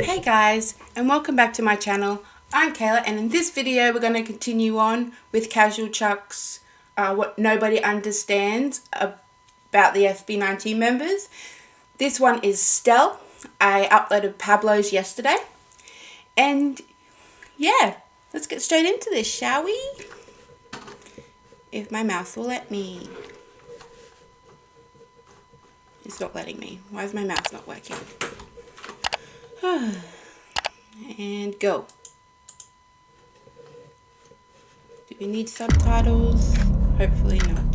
Hey guys, and welcome back to my channel. I'm Kayla, and in this video we're going to continue on with CASHUALCHUCK'S What Nobody Understands about the SB19 members. This one is Stell. I uploaded Pablo's yesterday. And yeah, let's get straight into this, shall we? If my mouse will let me. It's not letting me. Why is my mouse not working? And go. Do we need subtitles? Hopefully not.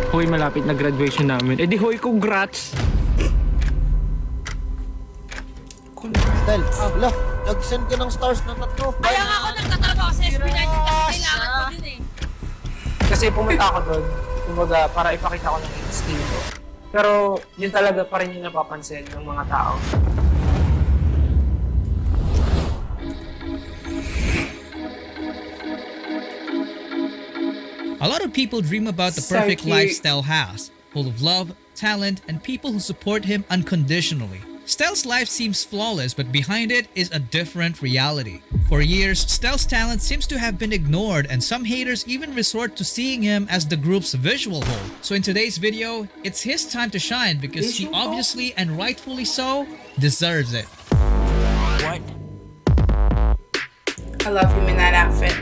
Hoy, malapit na graduation namin. Eh di hoy, congrats! Stell, ala, nag-send ka ng stars na tatlo. Kaya nga ako nagtatrabaho sa SB19 kasi kailangan ko din eh. Kasi pumunta ako doon, kumbaga, para ipakita ko ng estilo. Pero yun talaga pa rin yung napapansin ng mga tao. A lot of people dream about the perfect life Stell has, full of love, talent, and people who support him unconditionally. Stell's life seems flawless, but behind it is a different reality. For years, Stell's talent seems to have been ignored, and some haters even resort to seeing him as the group's visual hole. So in today's video, it's his time to shine because he obviously and rightfully so deserves it. What? I love him in that outfit.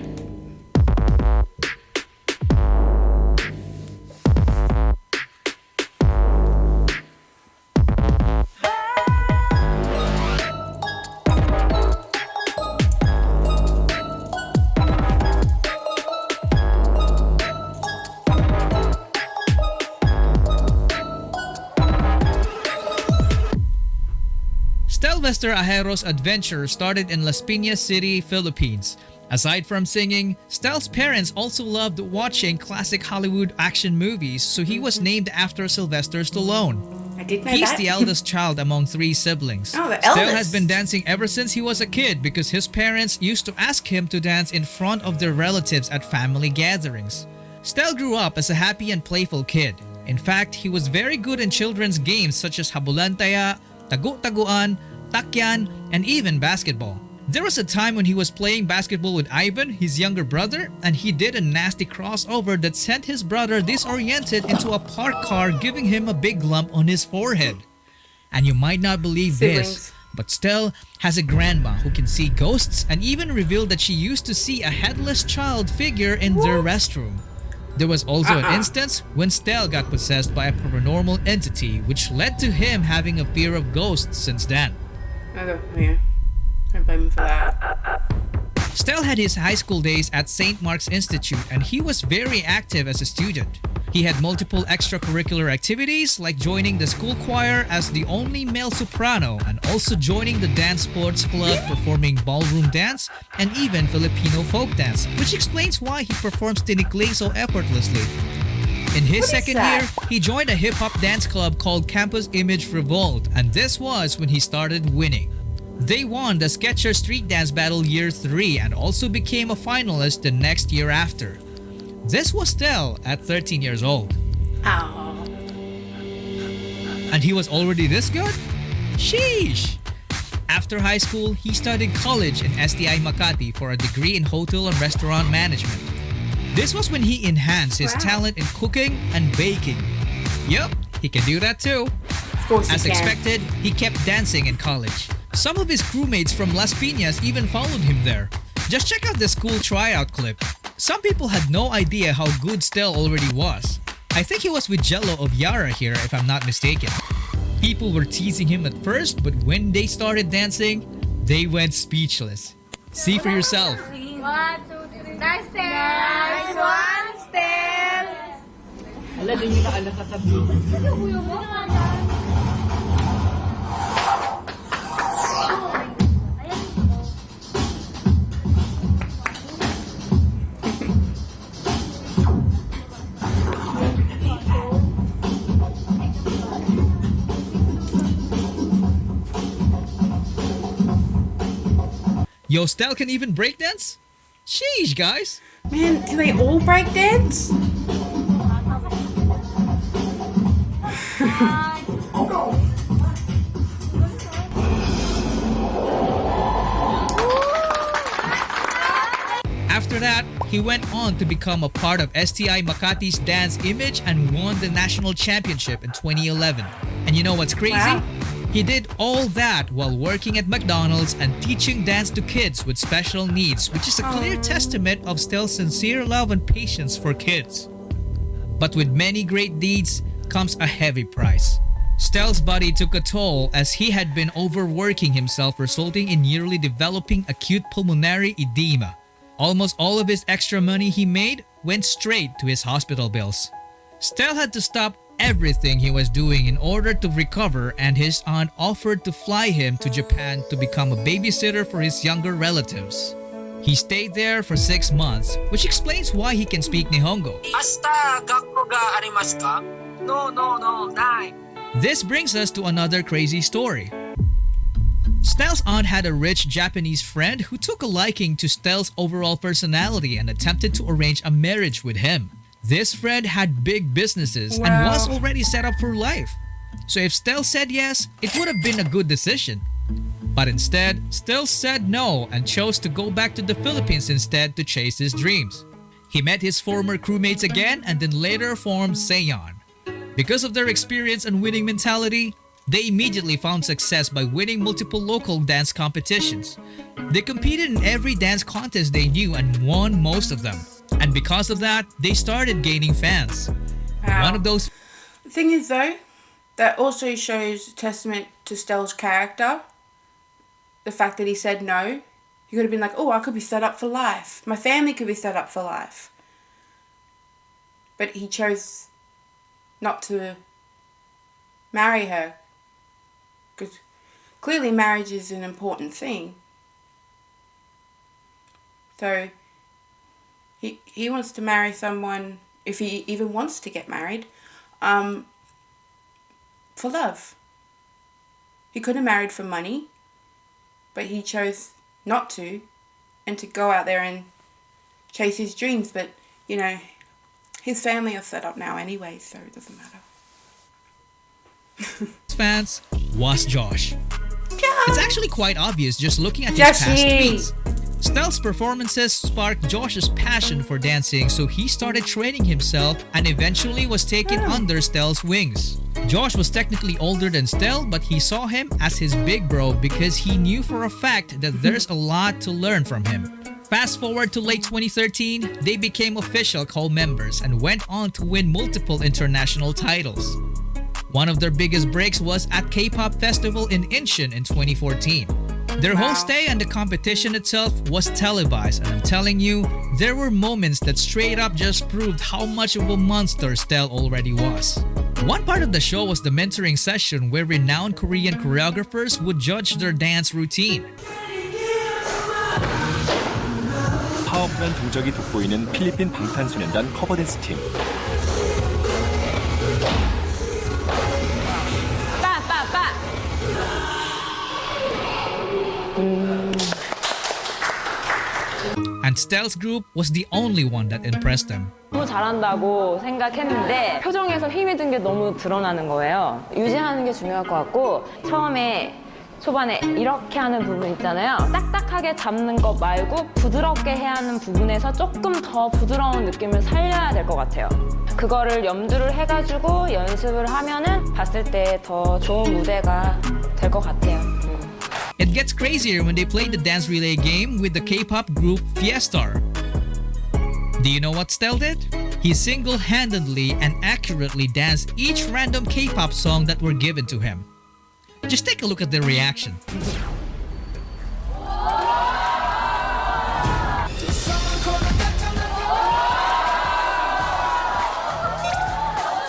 Sylvester Ajero's adventure started in Las Piñas City, Philippines. Aside from singing, Stell's parents also loved watching classic Hollywood action movies, so he was named after Sylvester Stallone. I did know He's that. the eldest child among 3 siblings. Oh, the Stell eldest. has been dancing ever since he was a kid because his parents used to ask him to dance in front of their relatives at family gatherings. Stell grew up as a happy and playful kid. In fact, he was very good in children's games such as Habulantaya, Tagu-Taguan, Takyan, and even basketball. There was a time when he was playing basketball with Ivan, his younger brother, and he did a nasty crossover that sent his brother disoriented into a parked car, giving him a big lump on his forehead. And you might not believe this, but Stell has a grandma who can see ghosts and even revealed that she used to see a headless child figure in their restroom. There was also an instance when Stell got possessed by a paranormal entity, which led to him having a fear of ghosts since then. Oh, yeah. Don't blame him for that. Stell had his high school days at St. Mark's Institute, and he was very active as a student. He had multiple extracurricular activities like joining the school choir as the only male soprano and also joining the dance sports club performing ballroom dance and even Filipino folk dance, which explains why he performs tinikling so effortlessly. In his second year, he joined a hip-hop dance club called Campus Image Revolt, and this was when he started winning. They won the Sketcher Street Dance Battle Year 3 and also became a finalist the next year after. This was Stell at 13 years old. Oh. And he was already this good? Sheesh! After high school, he studied college in STI Makati for a degree in hotel and restaurant management. This was when he enhanced his talent in cooking and baking. Yup, he can do that too. Of course As he can. expected, he kept dancing in college. Some of his crewmates from Las Piñas even followed him there. Just check out the school tryout clip. Some people had no idea how good Stell already was. I think he was with Jello of Yara here if I'm not mistaken. People were teasing him at first, but when they started dancing, they went speechless. See for yourself. 1, 2, 3. Nice, Stell! Nice one, Stell! Ala, din yung naalala sa video. Yo, Stell can even breakdance? Sheesh, guys. Man, can they all break dance? After that, he went on to become a part of STI Makati's dance image and won the national championship in 2011. And you know what's crazy? Wow. He did all that while working at McDonald's and teaching dance to kids with special needs, which is a clear testament of Stell's sincere love and patience for kids. But with many great deeds comes a heavy price. Stell's body took a toll as he had been overworking himself, resulting in yearly developing acute pulmonary edema. Almost all of his extra money he made went straight to his hospital bills. Stell had to stop everything he was doing in order to recover, and his aunt offered to fly him to Japan to become a babysitter for his younger relatives. He stayed there for 6 months, which explains why he can speak Nihongo. Asta gakko ga arimasu ka? No, nai. This brings us to another crazy story. Stell's aunt had a rich Japanese friend who took a liking to Stell's overall personality and attempted to arrange a marriage with him. This friend had big businesses and was already set up for life. So if Stell said yes, it would have been a good decision. But instead, Stell said no and chose to go back to the Philippines instead to chase his dreams. He met his former crewmates again and then later formed Seon. Because of their experience and winning mentality, they immediately found success by winning multiple local dance competitions. They competed in every dance contest they knew and won most of them. And because of that, they started gaining fans. Wow. One of those The thing is though, that also shows testament to Stell's character. The fact that he said no. He could have been like, oh, I could be set up for life. My family could be set up for life. But he chose not to marry her. Because clearly marriage is an important thing. So he wants to marry someone, if he even wants to get married, for love. He could have married for money, but he chose not to, and to go out there and chase his dreams. But, you know, his family are set up now anyway, so it doesn't matter. fans was Josh. It's actually quite obvious just looking at his past tweets. Stell's performances sparked Josh's passion for dancing, so he started training himself and eventually was taken under Stell's wings. Josh was technically older than Stell, but he saw him as his big bro because he knew for a fact that there's a lot to learn from him. Fast forward to late 2013, they became official co-members and went on to win multiple international titles. One of their biggest breaks was at K-pop festival in Incheon in 2014. Their whole stay and the competition itself was televised, and I'm telling you, there were moments that straight up just proved how much of a monster Stell already was. One part of the show was the mentoring session where renowned Korean choreographers would judge their dance routine. 파워풀한 동작이 돋보이는 필리핀 방탄소년단 커버댄스 팀. And Stell's group was the only one that impressed them. 너무 잘한다고 생각했는데 표정에서 힘이 든 게 너무 드러나는 거예요. 유지하는 게 중요할 것 같고 초반에 이렇게 하는 부분 있잖아요. 딱딱하게 잡는 거 말고 부드럽게 해야 하는 부분에서 조금 더 부드러운 느낌을 살려야 될 것 같아요. 그거를 염두를 해가지고 연습을 하면은 봤을 때 더 좋은 무대가 될 것 같아요. It gets crazier when they played the dance relay game with the K-pop group Fiestar. Do you know what Stell did? He single-handedly and accurately danced each random K-pop song that were given to him. Just take a look at their reaction.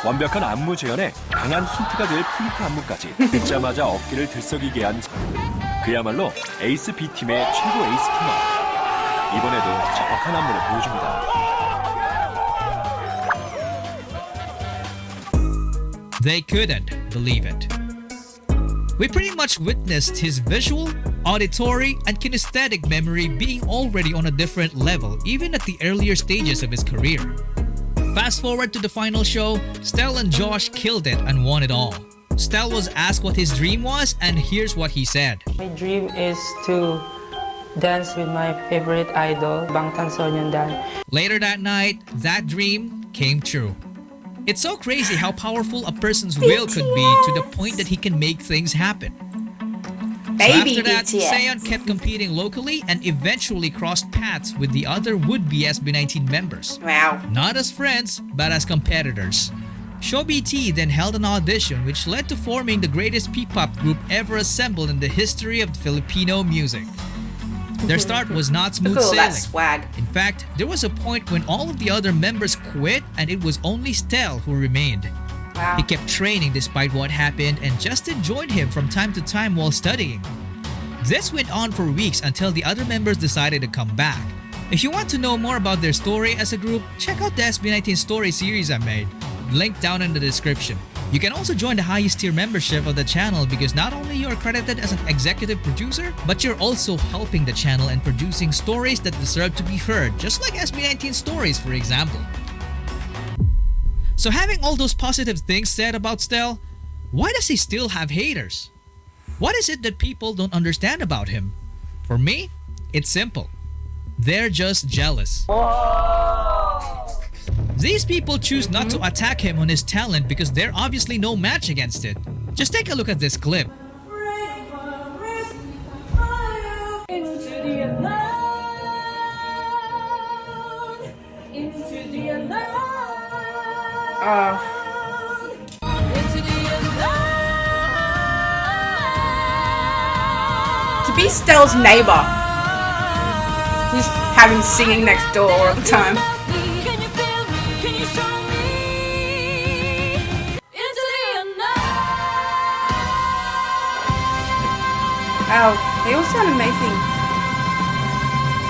완벽한 안무 재현에 강한 힌트가 될 포인트 안무까지 듣자마자 어깨를 들썩이게 한 그야말로 에이스 B팀의 최고 에이스 팀원. 이번에도 정확한 안무를 보여줍니다. They couldn't believe it. We pretty much witnessed his visual, auditory, and kinesthetic memory being already on a different level even at the earlier stages of his career. Fast forward to the final show, Stell and Josh killed it and won it all. Stell was asked what his dream was, and here's what he said. My dream is to dance with my favorite idol, Dan. Later that night, that dream came true. It's so crazy how powerful a person's will could be to the point that he can make things happen. Baby so after that, BTS. Seon kept competing locally and eventually crossed paths with the other would-be SB19 members. Wow. Not as friends, but as competitors. Show BT then held an audition which led to forming the greatest P-pop group ever assembled in the history of Filipino music. Their start was not smooth Look at all that sailing. swag. In fact, there was a point when all of the other members quit and it was only Stell who remained. Wow. He kept training despite what happened, and Justin joined him from time to time while studying. This went on for weeks until the other members decided to come back. If you want to know more about their story as a group, check out the SB19 story series I made, linked down in the description. You can also join the highest tier membership of the channel because not only you are credited as an executive producer, but you're also helping the channel and producing stories that deserve to be heard, just like SB19 stories, for example. So having all those positive things said about Stell, why does he still have haters? What is it that people don't understand about him? For me, it's simple. They're just jealous. These people choose not to attack him on his talent because they're obviously no match against it. Just take a look at this clip. To be Stell's neighbor, he's having singing next door all the time. Wow, they all sound amazing.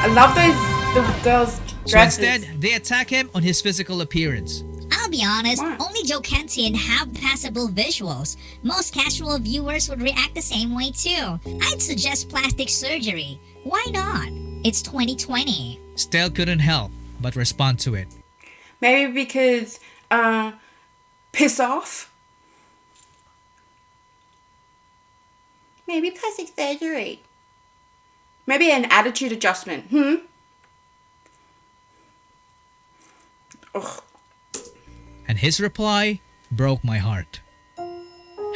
I love the girls' dresses. So instead, they attack him on his physical appearance. I'll be honest, Why? only Joe Kentian have passable visuals. Most casual viewers would react the same way too. I'd suggest plastic surgery. Why not? It's 2020. Stell couldn't help but respond to it. Maybe because, piss off? Maybe plastic surgery. Maybe an attitude adjustment. Ugh. And his reply broke my heart.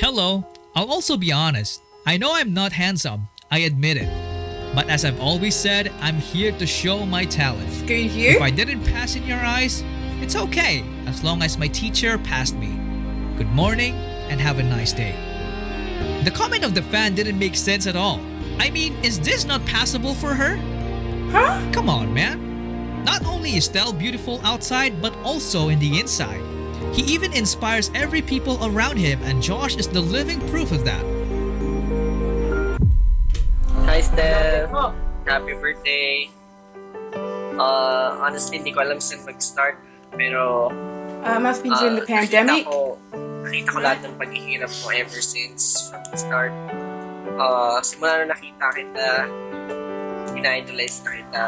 Hello, I'll also be honest. I know I'm not handsome, I admit it. But as I've always said, I'm here to show my talent. Excuse you? If I didn't pass in your eyes, it's okay, as long as my teacher passed me. Good morning, and have a nice day. The comment of the fan didn't make sense at all. I mean, is this not passable for her? Huh? Come on, man. Not only is Stell beautiful outside, but also in the inside. He even inspires every people around him, and Josh is the living proof of that. Hi, Stell. Happy birthday. Honestly, hindi ko alam saan mag-start. Pero, Must be during the pandemic. nakita ko lahat ng paghihirap mo ever since from the start. Simula na nakita kita, ina-idolize na kita.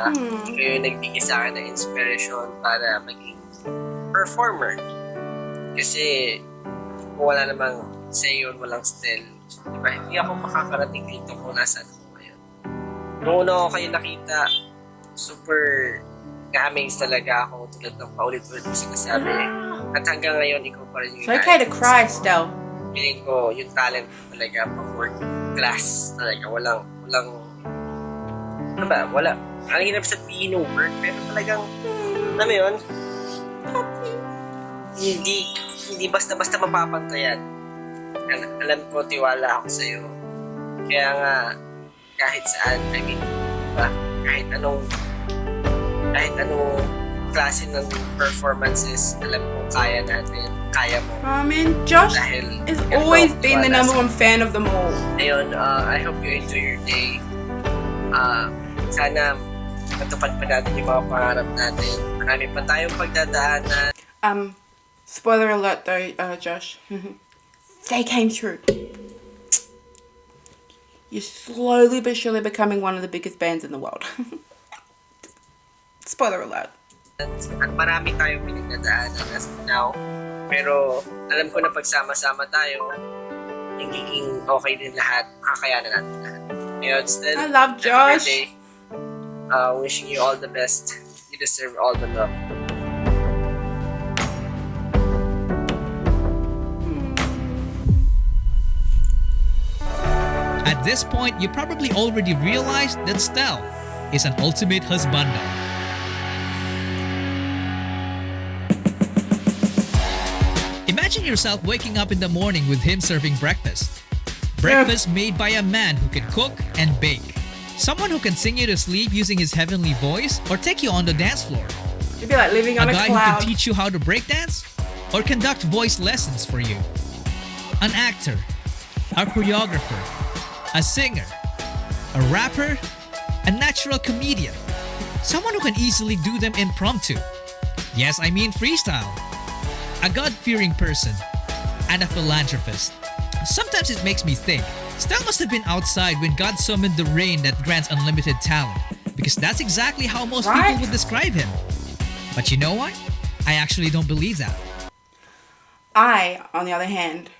Ikaw yung nagbigay sa akin ng inspiration para maging performer. Kasi, kung wala namang sa'yo, walang Stell. Diba? Hindi ako makakarating dito kung nasaan ako ngayon. Noong una ko kayo nakita, super na-amaze talaga ako tulad ng paulit-ulit ko sinasabi. At hanggang ngayon, ikaw pa rin yung It's okay to cry, Stell. Feeling ko, yung talent talaga, pang-work class talaga. Walang, ano ba, wala. Ang hirap sabihin ng word, pero talagang, alam mo yun, hindi basta-basta mapapantayan. Alam ko, tiwala ako sa'yo. Kaya nga, kahit saan, I mean, diba, kahit anong klase ng performances, alam ko, kaya natin, kaya mo. I mean, Josh Dahil, has ganito, always been the tiwala number sa'yo. one fan of them all. Ayun, I hope you enjoy your day. Sana matupad pa natin yung mga pangarap natin. Marami pa tayong pagdadaanan. Spoiler alert though, Josh. They came through. You're slowly but surely becoming one of the biggest bands in the world. Spoiler alert. at marami tayong pinagdadaanan as of now. Pero alam ko na pagsama-sama tayo, nagiging okay din lahat, kakayanan natin lahat. Ngayon, Stell, I love happy Josh. birthday. Wishing you all the best. You deserve all the love. At this point, you probably already realized that Stell is an ultimate husbando. Imagine yourself waking up in the morning with him serving breakfast. Breakfast made by a man who can cook and bake. Someone who can sing you to sleep using his heavenly voice or take you on the dance floor. It'd be like living on a guy who cloud. can teach you how to break dance or conduct voice lessons for you. An actor, a choreographer, a singer, a rapper, a natural comedian. Someone who can easily do them impromptu. Yes, I mean freestyle. A God-fearing person and a philanthropist. Sometimes it makes me think, Stell must have been outside when God summoned the rain that grants unlimited talent, because that's exactly how most people would describe him. But you know what? I actually don't believe that. I, on the other hand,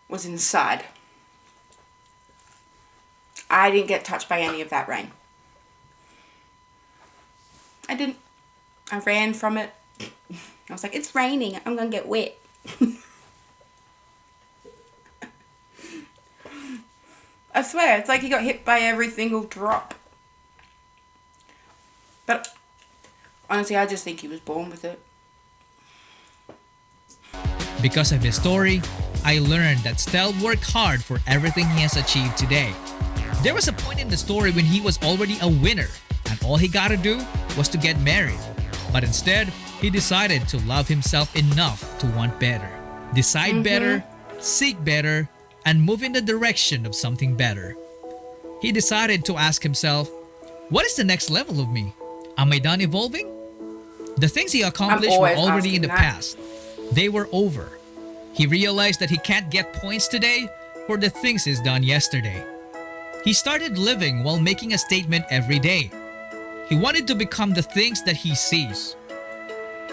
was inside. I didn't get touched by any of that rain. I didn't. I ran from it. I was like, it's raining. I'm going to get wet. I swear, it's like he got hit by every single drop. But honestly, I just think he was born with it. Because of his story, I learned that Stell worked hard for everything he has achieved today. There was a point in the story when he was already a winner, and all he gotta do was to get married. But instead, he decided to love himself enough to want better, decide better, seek better, and move in the direction of something better. He decided to ask himself, what is the next level of me? Am I done evolving? The things he accomplished were already in the past. They were over. He realized that he can't get points today for the things he's done yesterday. He started living while making a statement every day. He wanted to become the things that he sees.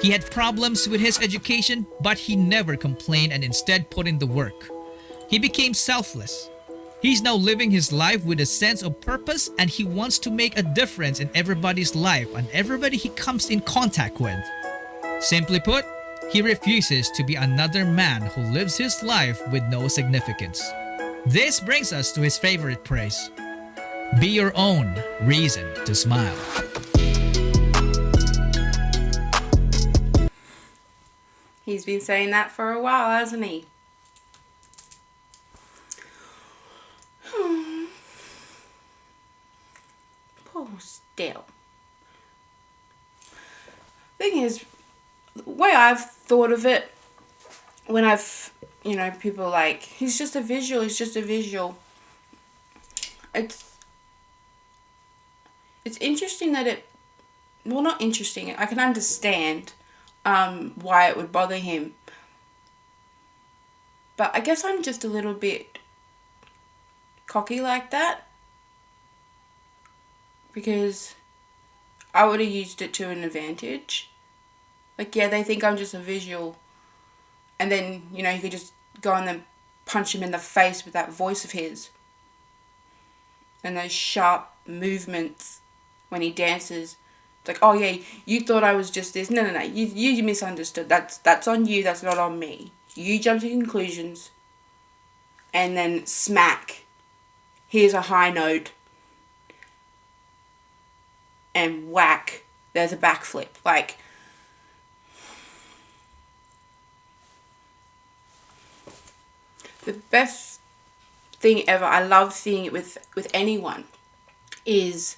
He had problems with his education, but he never complained and instead put in the work. He became selfless. He's now living his life with a sense of purpose, and he wants to make a difference in everybody's life and everybody he comes in contact with. Simply put, he refuses to be another man who lives his life with no significance. This brings us to his favorite praise. Be your own reason to smile. He's been saying that for a while, hasn't he? Poor Stell. Thing is, the way I've thought of it, when I've, people like, he's just a visual, It's interesting that not interesting, I can understand why it would bother him. But I guess I'm just a little bit cocky like that. Because I would have used it to an advantage. Like, yeah, they think I'm just a visual. And then, you could just go and then punch him in the face with that voice of his. And those sharp movements when he dances. It's like, oh yeah, you thought I was just this. No. You misunderstood. That's on you. That's not on me. You jump to conclusions. And then smack. Here's a high note. And whack. There's a backflip. Like, the best thing ever, I love seeing it with anyone, is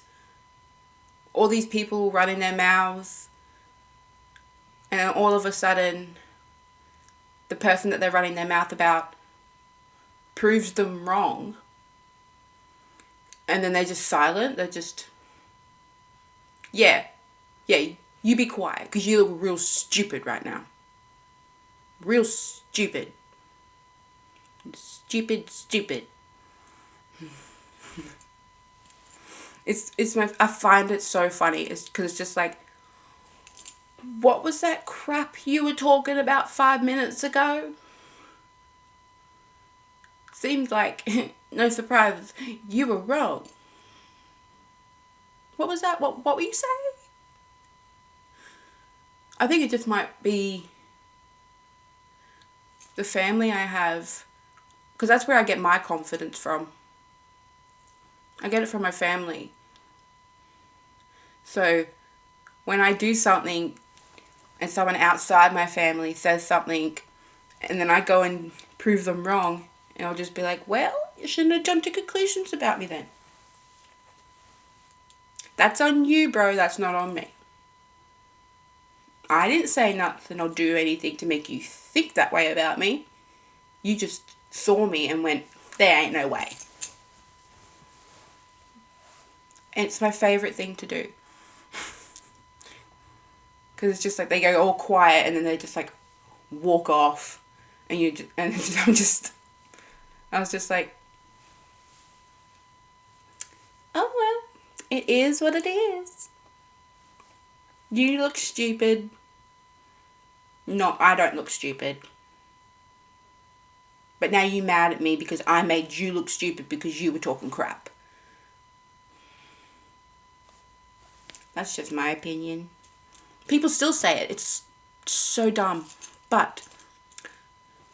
all these people running their mouths, and then all of a sudden the person that they're running their mouth about proves them wrong, and then they're just silent. They're just, yeah, you be quiet because you look real stupid right now. Real stupid. Stupid. I find it so funny. It's because it's just like, what was that crap you were talking about 5 minutes ago? Seems like, no surprise, you were wrong. What was that? What were you saying? I think it just might be the family I have, because that's where I get my confidence from. I get it from my family. So when I do something and someone outside my family says something and then I go and prove them wrong, and I'll just be like, well, you shouldn't have jumped to conclusions about me then. That's on you, bro. That's not on me. I didn't say nothing or do anything to make you think that way about me. You just saw me and went, there ain't no way. And it's my favourite thing to do. Because it's just like they go all quiet and then they just like walk off. And I was just like, oh well, it is what it is. You look stupid. No, I don't look stupid. But now you're mad at me because I made you look stupid because you were talking crap. That's just my opinion. People still say it. It's so dumb. But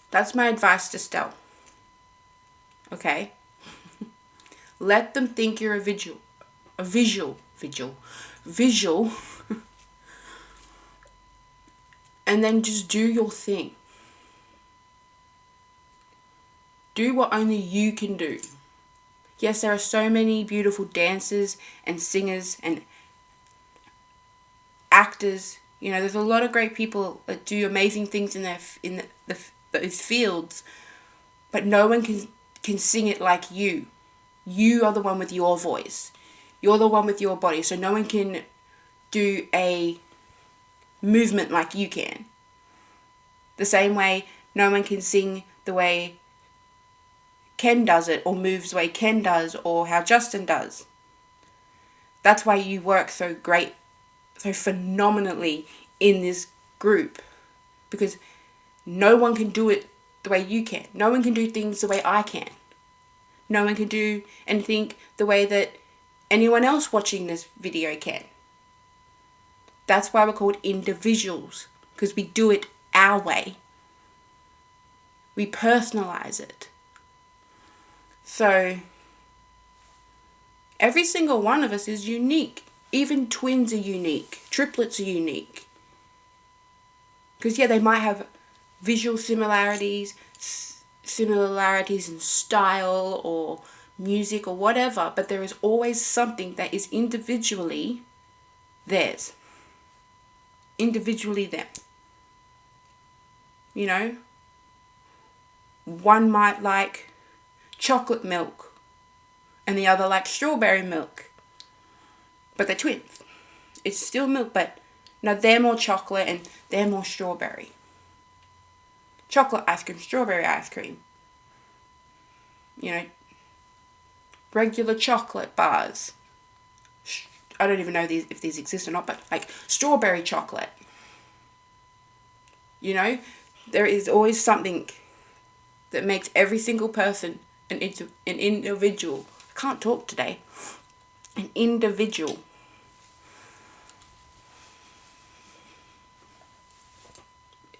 that's my advice to Stell. Okay? Let them think you're a visual. And then just do your thing. Do what only you can do. Yes, there are so many beautiful dancers and singers and actors. You know, there's a lot of great people that do amazing things in those fields, but no one can sing it like you. You are the one with your voice. You're the one with your body, so no one can do a movement like you can. The same way no one can sing the way Ken does it, or moves the way Ken does, or how Justin does. That's why you work so great, so phenomenally in this group, because no one can do it the way you can. No one can do things the way I can. No one can do anything the way that anyone else watching this video can. That's why we're called individuals, because we do it our way. We personalize it. So every single one of us is unique. Even twins are unique. Triplets are unique. Because yeah, they might have visual similarities, similarities in style or music or whatever, but there is always something that is individually theirs. Individually them. You know? One might like chocolate milk and the other like strawberry milk, but they're twins. It's still milk, but no, they're more chocolate and they're more strawberry. Chocolate ice cream, strawberry ice cream. You know, regular chocolate bars. I don't even know if these exist or not, but like strawberry chocolate. You know, there is always something that makes every single person an individual. I can't talk today. An individual.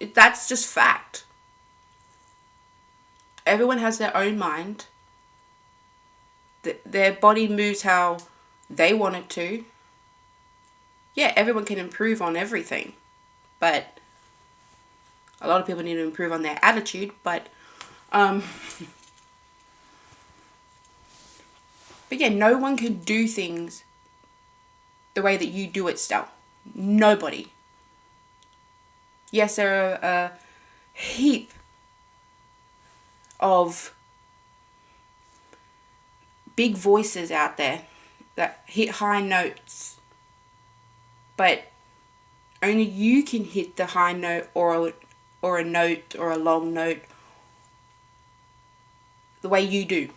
That's just fact. Everyone has their own mind. Their body moves how they want it to. Yeah, everyone can improve on everything. But a lot of people need to improve on their attitude. But yeah, no one can do things the way that you do it, Stell. Nobody. Yes, there are a heap of big voices out there that hit high notes, but only you can hit the high note or a note or a long note the way you do.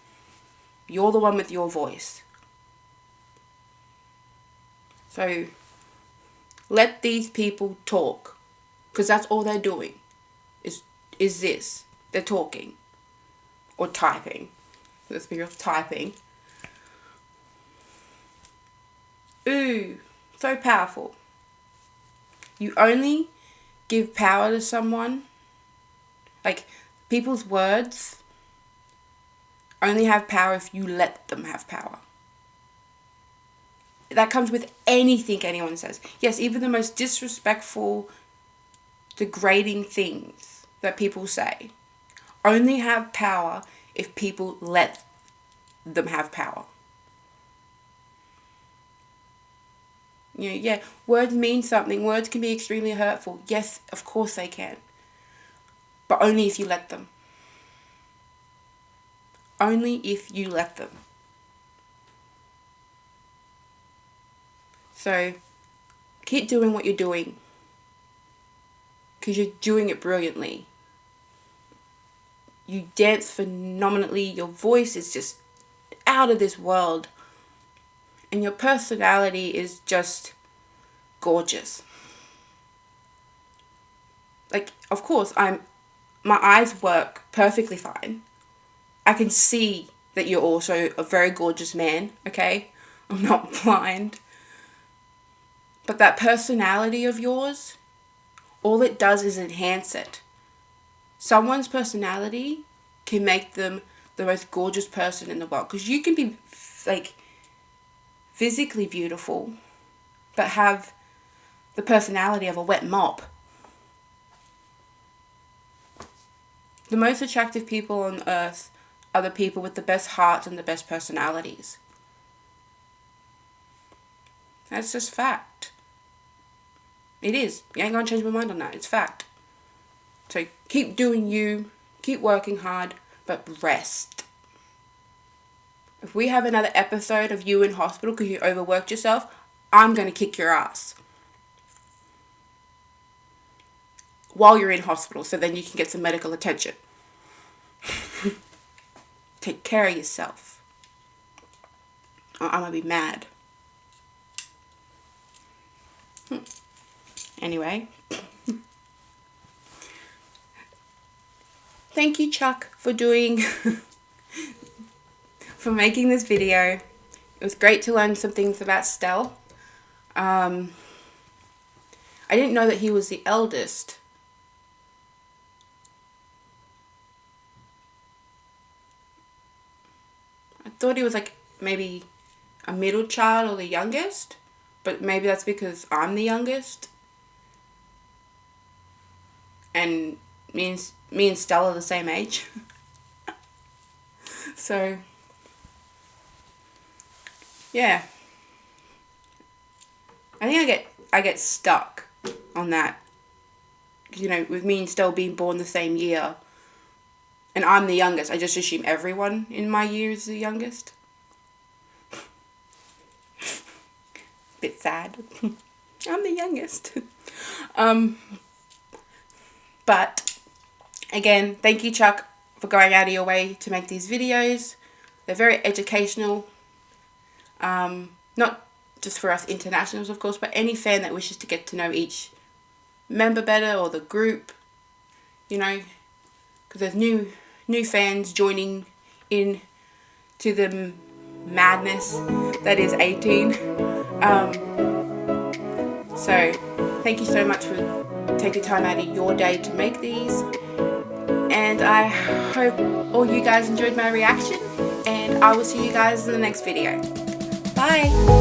You're the one with your voice. So Let these people talk, because that's all they're doing. Is this? They're talking or typing. Let's be real, typing. Ooh, so powerful. You only give power to someone, like people's words only have power if you let them have power. That comes with anything anyone says. Yes, even the most disrespectful, degrading things that people say only have power if people let them have power. You know, yeah, words mean something. Words can be extremely hurtful. Yes, of course they can. But only if you let them. Only if you let them. So, keep doing what you're doing. Because you're doing it brilliantly. You dance phenomenally. Your voice is just out of this world. And your personality is just gorgeous. Like, of course, my eyes work perfectly fine. I can see that you're also a very gorgeous man, okay? I'm not blind. But that personality of yours, all it does is enhance it. Someone's personality can make them the most gorgeous person in the world. Because you can be, like, physically beautiful, but have the personality of a wet mop. The most attractive people on earth are the people with the best hearts and the best personalities. That's just fact. It is. You ain't gonna change my mind on that. It's fact. So keep doing you, keep working hard, but rest. If we have another episode of you in hospital because you overworked yourself, I'm going to kick your ass. While you're in hospital, so then you can get some medical attention. Take care of yourself. Or I'm going to be mad. Anyway. Thank you, Chuck, for for making this video. It was great to learn some things about Stell. I didn't know that he was the eldest. I thought he was like maybe a middle child or the youngest, but maybe that's because I'm the youngest. And me and Stell are the same age. So yeah, I think I get stuck on that. You know, with me and Stell being born the same year, and I'm the youngest, I just assume everyone in my year is the youngest. Bit sad. I'm the youngest. But again, thank you, Chuck, for going out of your way to make these videos. They're very educational. Not just for us internationals, of course, but any fan that wishes to get to know each member better or the group, you know, because there's new fans joining in to the madness that is 18. So thank you so much for taking time out of your day to make these, and I hope all you guys enjoyed my reaction, and I will see you guys in the next video. Bye!